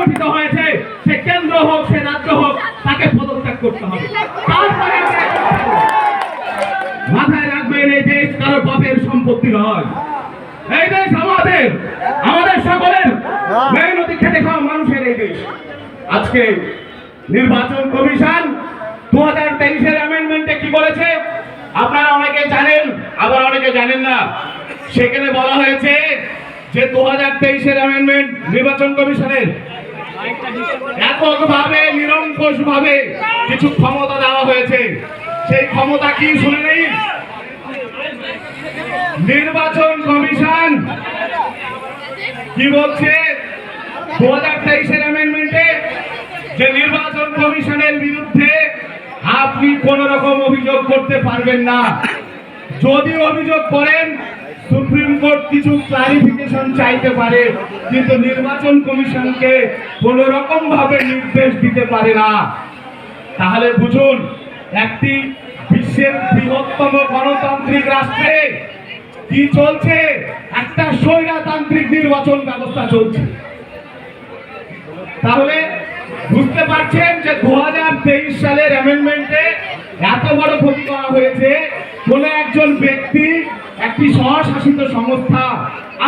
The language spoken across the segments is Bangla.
গঠিত হয়েছে, সে কেন্দ্র হোক সে রাজ্য হোক, তাকে পদত্যাগ করতে হবে। তারপরে মাথায় রাখবেন, এই দেশ কারো পাপের সম্পত্তি নয়। এই দেশ আমাদের সকলের মেহনতি খেটে খাওয়া মানুষের এই দেশ। আজকে নির্বাচন কমিশন 2023-এর অ্যামেন্ডমেন্টে কি বলেছে আপনারা অনেকে জানেন, আবার অনেকে জানেন না। সেখানে বলা হয়েছে যে 2023-এর অ্যামেন্ডমেন্ট নির্বাচন কমিশনের এককভাবে নিরঙ্কুশভাবে কিছু ক্ষমতা দেওয়া হয়েছে। সেই ক্ষমতা কি শুনে নেই। নির্বাচন কমিশন কি বলছে 2023-এর অ্যামেন্ডমেন্টে, যে নির্বাচন কমিশনের বিরুদ্ধে আপনি কোন রকম অভিযোগ করতে পারবেন না। যদি অভিযোগ করেন সুপ্রিম কোর্ট কিছু ক্লারিফিকেশন চাইতে পারে, কিন্তু নির্বাচন কমিশনকে কোন রকম ভাবে নির্দেশ দিতে পারে না। তাহলে বুঝুন, একটি বিশ্বের বৃহত্তম গণতান্ত্রিক রাষ্ট্রে কি চলছে, একটা স্বৈরতান্ত্রিক নির্বাচন ব্যবস্থা চলছে। তাহলে বুঝতে পারছেন যে 2023 সালের অ্যামেন্ডমেন্টে এত বড় ক্ষতি করা হয়েছে। কোন একজন ব্যক্তি, একটি স্বশাসিত সংস্থা,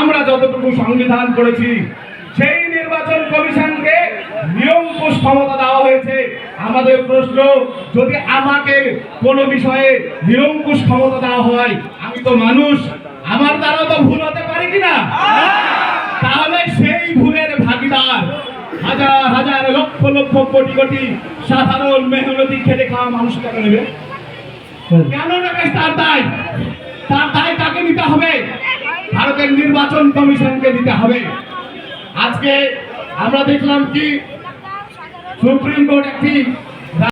আমরা যতটুকু সংবিধান করেছি সেই নির্বাচন কমিশনকে নিরঙ্কুশ ক্ষমতা দেওয়া হয়েছে। আমাদের প্রশ্ন, যদি আমাকে কোনো বিষয়ে নিরঙ্কুশ ক্ষমতা দেওয়া হয়, আমি তো মানুষ, আমার দ্বারা তো ভুল হতে পারে কিনা? তাহলে সেই ভুলের ভাগিদার হাজার হাজার লক্ষ লক্ষ কোটি কোটি সাধারণ মেহনতি খেটে খাওয়া মানুষ কেন নেবে? কেন নেবে? তার দায় তাকে নিতে হবে, ভারতের নির্বাচন কমিশনকে দিতে হবে। আজকে আমরা দেখলাম কি সুপ্রিম কোর্ট একটি